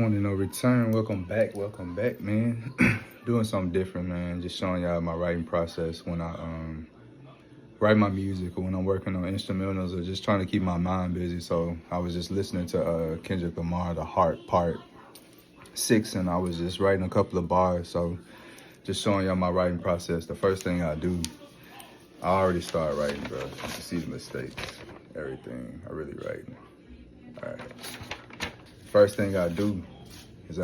point of no return. Welcome back, man. Doing something different, man. Just showing y'all my writing process when I write my music or when I'm working on instrumentals or just trying to keep my mind busy. So I was just listening to Kendrick Lamar, The Heart Part 6, and I was just writing a couple of bars. So just showing y'all my writing process. The first thing I do, I already started writing, bro. You can see the mistakes, everything. I really writing. All right. First thing I do is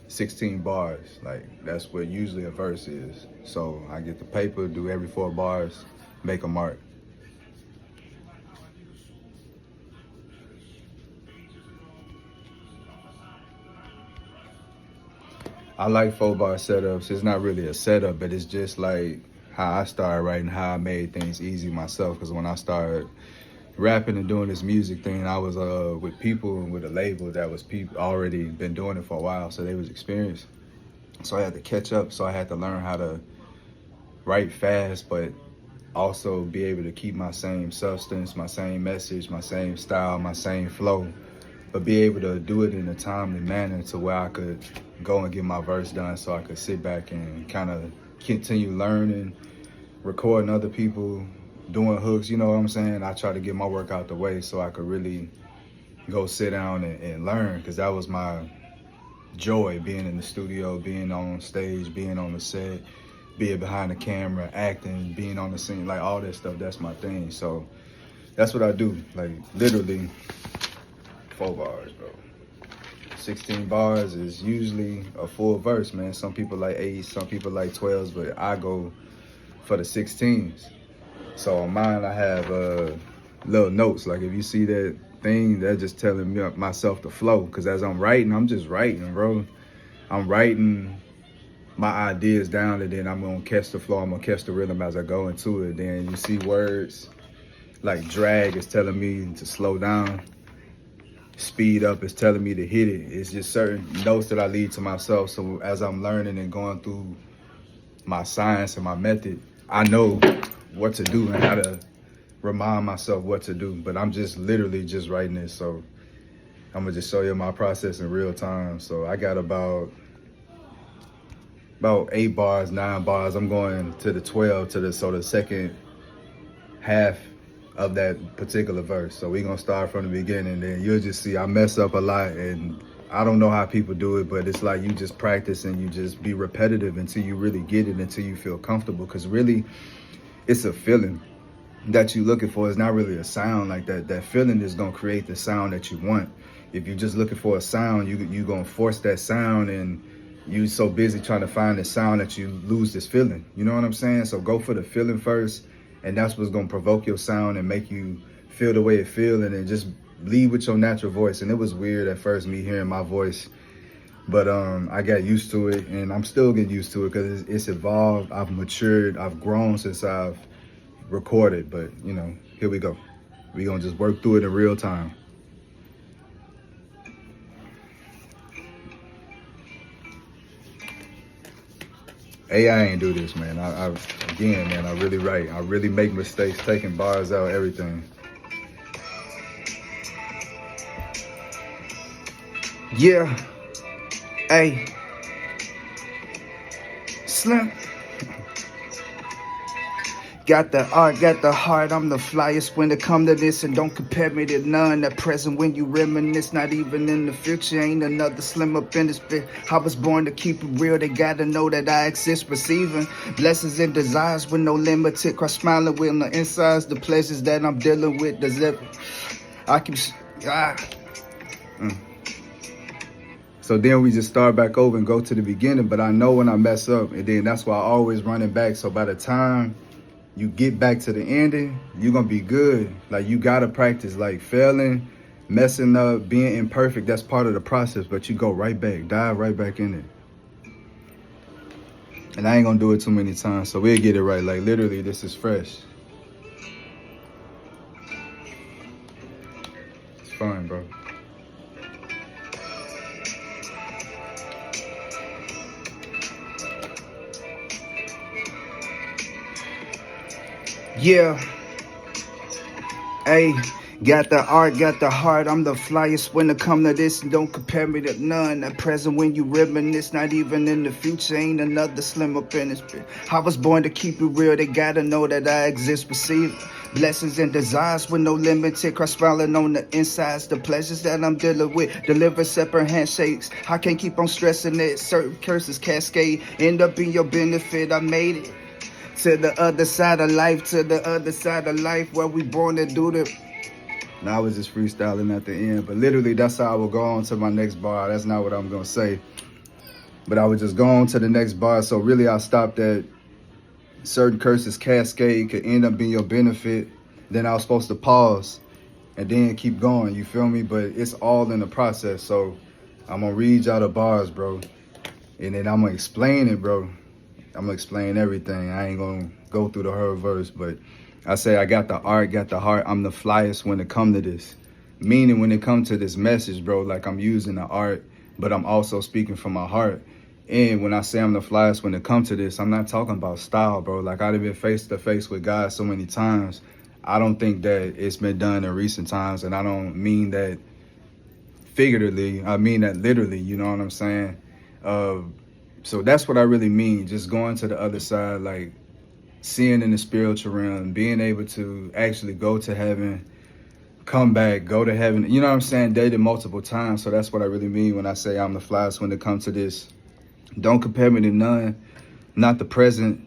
16 bars. Like, that's what usually a verse is. So I get the paper, do every 4 bars, make a mark. I like 4-bar setups. It's not really a setup, but it's just like how I started writing, how I made things easy myself. Because when I started rapping and doing this music thing, I was with people with a label that was already been doing it for a while, so they was experienced. So I had to catch up. So I had to learn how to write fast, but also be able to keep my same substance, my same message, my same style, my same flow, but be able to do it in a timely manner to where I could go and get my verse done, so I could sit back and kind of continue learning, recording other people, doing hooks, you know what I'm saying? I try to get my work out the way so I could really go sit down and learn, because that was my joy, being in the studio, being on stage, being on the set, being behind the camera, acting, being on the scene, like all that stuff, that's my thing. So that's what I do, like literally 4 bars, bro. 16 bars is usually a full verse, man. Some people like 8, some people like 12s, but I go for the 16s. So on mine, I have little notes. Like if you see that thing, that's just telling me myself to flow. Because as I'm writing, I'm just writing, bro. I'm writing my ideas down, and then I'm gonna catch the flow. I'm gonna catch the rhythm as I go into it. Then you see words like drag is telling me to slow down. Speed up is telling me to hit it. It's just certain notes that I leave to myself. So as I'm learning and going through my science and my method, I know what to do and how to remind myself what to do. But I'm just literally just writing this. So I'm gonna just show you my process in real time. So I got about 8 bars, 9 bars. I'm going to the 12 to the second half of that particular verse. So we're gonna start from the beginning, then you'll just see I mess up a lot, and I don't know how people do it, but it's like you just practice and you just be repetitive until you really get it, until you feel comfortable. Because really, it's a feeling that you're looking for. It's not really a sound. Like that feeling is gonna create the sound that you want. If you're just looking for a sound, you're gonna force that sound, and you're so busy trying to find the sound that you lose this feeling. You know what I'm saying? So go for the feeling first, and that's what's gonna provoke your sound and make you feel the way it feels, and then just lead with your natural voice. And it was weird at first, me hearing my voice, but I got used to it, and I'm still getting used to it because it's evolved. I've matured, I've grown since I've recorded. But you know, here we go. We're gonna just work through it in real time. AI ain't do this, man. Again, man, I really write. I really make mistakes, taking bars out, everything. Yeah. Hey. Slim. Got the art, got the heart, I'm the flyest when it come to this, and don't compare me to none. That present when you reminisce, not even in the future, ain't another slim up in this bit. I was born to keep it real, they gotta know that I exist, receiving blessings and desires with no limited, cross smiling with on the insides, the pleasures that I'm dealing with, I keep, So then we just start back over and go to the beginning, but I know when I mess up, and then that's why I always run it back. So by the time you get back to the ending, you're gonna be good. Like, you gotta practice. Like, failing, messing up, being imperfect, that's part of the process, but you go right back, dive right back in it. And I ain't gonna do it too many times, so we'll get it right. Like, literally, this is fresh. It's fun, bro. Yeah. Hey, Got the art, got the heart, I'm the flyest when it come to this, and don't compare me to none. At present when you reminisce, not even in the future, ain't another slim up in this bit. I was born to keep it real, they gotta know that I exist, receive blessings and desires with no limit. Cross smiling on the insides, the pleasures that I'm dealing with, deliver separate handshakes. I can't keep on stressing it, certain curses cascade, end up in your benefit, I made it. To the other side of life, to the other side of life, where we born to do the. Now I was just freestyling at the end, but literally that's how I will go on to my next bar. That's not what I'm gonna say, but I would just go on to the next bar. So really, I stopped at certain curses cascade could end up being your benefit. Then I was supposed to pause and then keep going. You feel me? But it's all in the process. So I'm gonna read y'all the bars, bro, and then I'm gonna explain it, bro. I'm gonna explain everything. I ain't gonna go through the whole verse, but I say I got the art, got the heart. I'm the flyest when it come to this. Meaning when it comes to this message, bro, like I'm using the art, but I'm also speaking from my heart. And when I say I'm the flyest when it comes to this, I'm not talking about style, bro. Like I've been face to face with God so many times. I don't think that it's been done in recent times, and I don't mean that figuratively. I mean that literally, you know what I'm saying? So that's what I really mean. Just going to the other side, like seeing in the spiritual realm, being able to actually go to heaven, come back, go to heaven. You know what I'm saying? Dated multiple times. So that's what I really mean when I say I'm the flyest when it comes to this. Don't compare me to none, not the present.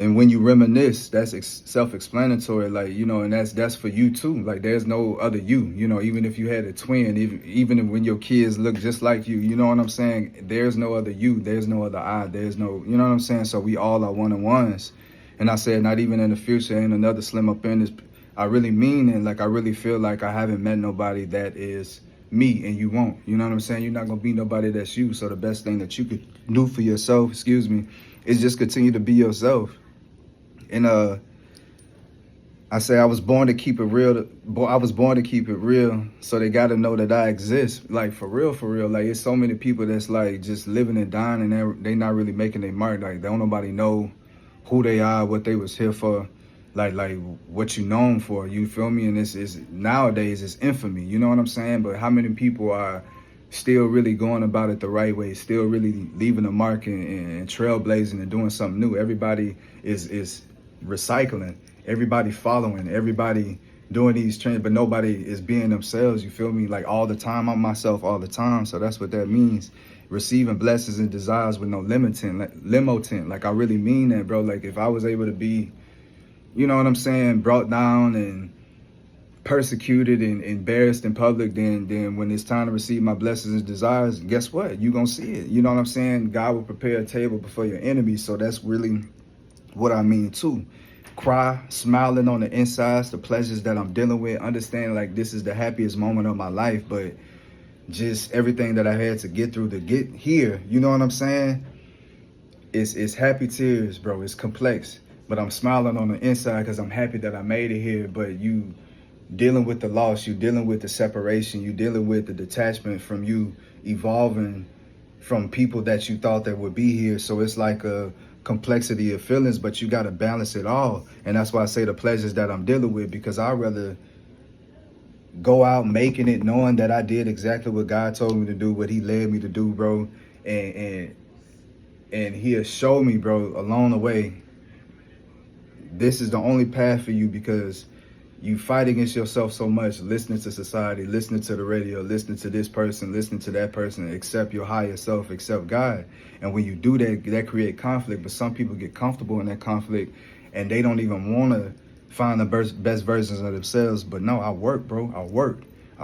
And when you reminisce, that's self-explanatory, like, you know, and that's for you too. Like there's no other you, you know, even if you had a twin, even when your kids look just like you know what I'm saying? There's no other you, there's no other I, there's no, you know what I'm saying? So we all are one-on-ones. And I said, not even in the future, ain't another slim up in this. I really mean it. Like I really feel like I haven't met nobody that is me, and you won't. You know what I'm saying? You're not gonna be nobody that's you. So the best thing that you could do for yourself, is just continue to be yourself. And I say I was born to keep it real. I was born to keep it real. So they got to know that I exist. Like for real, for real. Like it's so many people that's like just living and dying, and they not really making their mark. Like don't nobody know who they are, what they was here for, like what you known for. You feel me? And this is nowadays it's infamy. You know what I'm saying? But how many people are still really going about it the right way, still really leaving a mark and trailblazing and doing something new? Everybody is recycling, everybody following, everybody doing these trends, but nobody is being themselves. You feel me? Like all the time, I'm myself all the time. So that's what that means. Receiving blessings and desires with no limiting. Like I really mean that, bro. Like if I was able to be, you know what I'm saying, brought down and persecuted and embarrassed in public, then when it's time to receive my blessings and desires, guess what? You gonna see it. You know what I'm saying? God will prepare a table before your enemies. So that's really what I mean too. Cry, smiling on the insides, the pleasures that I'm dealing with, understanding like this is the happiest moment of my life, but just everything that I had to get through to get here, you know what I'm saying? It's happy tears, bro. It's complex, but I'm smiling on the inside because I'm happy that I made it here. But you dealing with the loss, you dealing with the separation, you dealing with the detachment from you evolving from people that you thought that would be here. So it's like a complexity of feelings, but you got to balance it all. And that's why I say the pleasures that I'm dealing with, because I'd rather go out making it, knowing that I did exactly what God told me to do, what he led me to do, bro. And he'll show me, bro, along the way, this is the only path for you, because you fight against yourself so much, listening to society, listening to the radio, listening to this person, listening to that person, accept your higher self, accept God. And when you do that, that create conflict. But some people get comfortable in that conflict and they don't even want to find the best versions of themselves. But no, I work, bro. I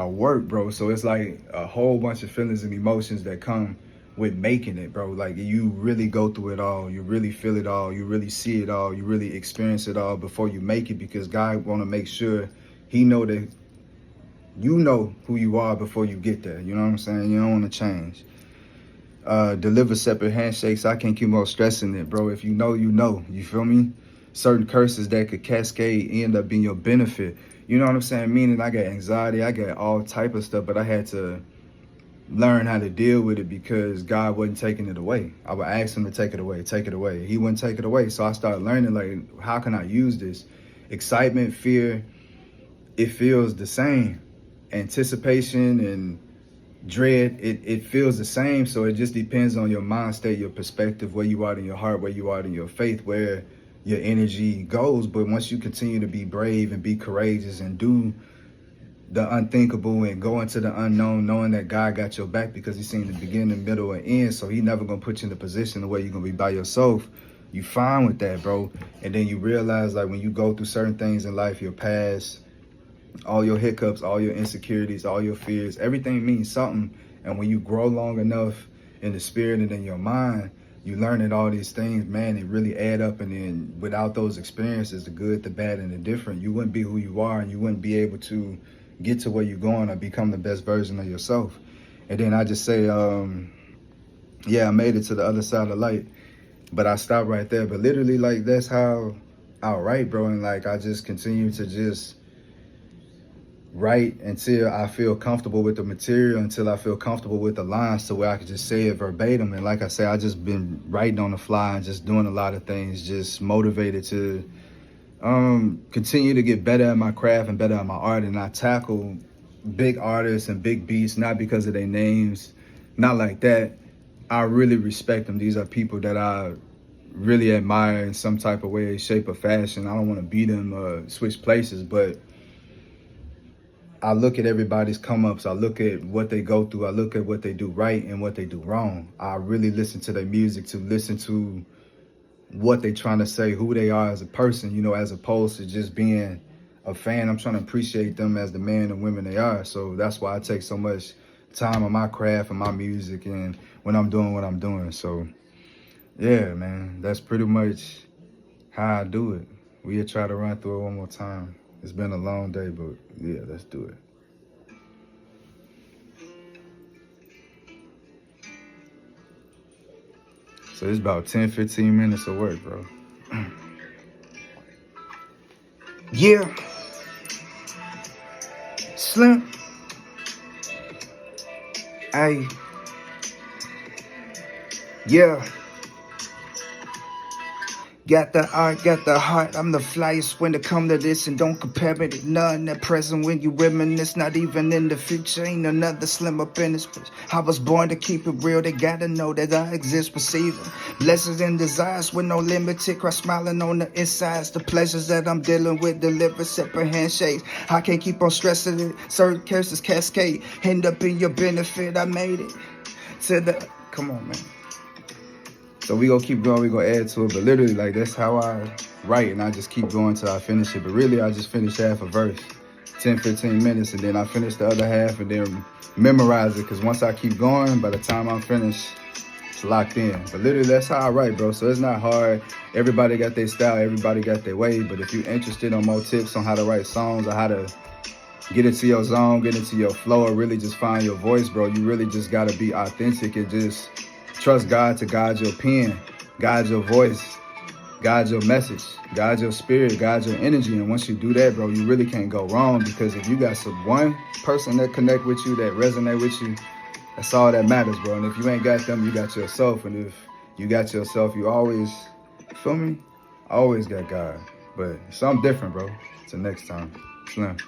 work, bro. So it's like a whole bunch of feelings and emotions that come with making it, bro. Like you really go through it all, you really feel it all, you really see it all, you really experience it all before you make it, because God want to make sure he know that you know who you are before you get there. You know what I'm saying? You don't want to change. Deliver separate handshakes. I can't keep on stressing it, bro. If you know, you know. You feel me? Certain curses that could cascade end up being your benefit. You know what I'm saying? Meaning I got anxiety, I got all type of stuff, but I had to learn how to deal with it because God wasn't taking it away. I would ask him to take it away. He wouldn't take it away. So I started learning, like, how can I use this? Excitement, fear, it feels the same. Anticipation and dread, it feels the same. So it just depends on your mind state, your perspective, where you are in your heart, where you are in your faith, where your energy goes. But once you continue to be brave and be courageous and do the unthinkable and go into the unknown, knowing that God got your back because he's seen the beginning, middle, and end. So he never gonna put you in a position where you're gonna be by yourself. You fine with that, bro. And then you realize, like, when you go through certain things in life, your past, all your hiccups, all your insecurities, all your fears, everything means something. And when you grow long enough in the spirit and in your mind, you learn that all these things, man, it really add up. And then without those experiences, the good, the bad, and the different, you wouldn't be who you are, and you wouldn't be able to get to where you're going or become the best version of yourself. And then I just say, yeah, I made it to the other side of the light, but I stopped right there. But literally, like, that's how I write, bro. And like, I just continue to just write until I feel comfortable with the material, until I feel comfortable with the lines to where I can just say it verbatim. And like I say, I just been writing on the fly and just doing a lot of things, just motivated to continue to get better at my craft and better at my art. And I tackle big artists and big beats, not because of their names, not like that. I really respect them. These are people that I really admire in some type of way, shape, or fashion. I don't want to beat them or switch places, but I look at everybody's come ups. I look at what they go through. I look at what they do right and what they do wrong. I really listen to their music, to listen to what they trying to say, who they are as a person, you know, as opposed to just being a fan. I'm trying to appreciate them as the man and women they are. So that's why I take so much time on my craft and my music and when I'm doing what I'm doing. So yeah, man, that's pretty much how I do it. We'll try to run through it one more time. It's been a long day, but yeah, let's do it. So it's about 10, 15 minutes of work, bro. Yeah. Slim. Hey. Yeah. Got the art, got the heart. I'm the flyest when it come to this, and don't compare me to none. At present, when you reminisce, not even in the future, ain't another slim up in this bitch. I was born to keep it real. They gotta know that I exist, receiving blessings and desires with no limited. Cry smiling on the insides. The pleasures that I'm dealing with deliver separate handshakes. I can't keep on stressing it. Certain curses cascade. End up in your benefit. I made it to the. Come on, man. So we gonna keep going, we gonna add to it, but literally, like, that's how I write, and I just keep going till I finish it. But really, I just finish half a verse, 10, 15 minutes, and then I finish the other half and then memorize it, because once I keep going, by the time I'm finished, it's locked in. But literally, that's how I write, bro. So it's not hard. Everybody got their style, everybody got their way, but if you're interested in more tips on how to write songs or how to get into your zone, get into your flow, or really just find your voice, bro, you really just gotta be authentic and just trust God to guide your pen, guide your voice, guide your message, guide your spirit, guide your energy. And once you do that, bro, you really can't go wrong, because if you got one person that connect with you, that resonate with you, that's all that matters, bro. And if you ain't got them, you got yourself. And if you got yourself, you always, feel me? Always got God. But something different, bro. Till next time. Slim.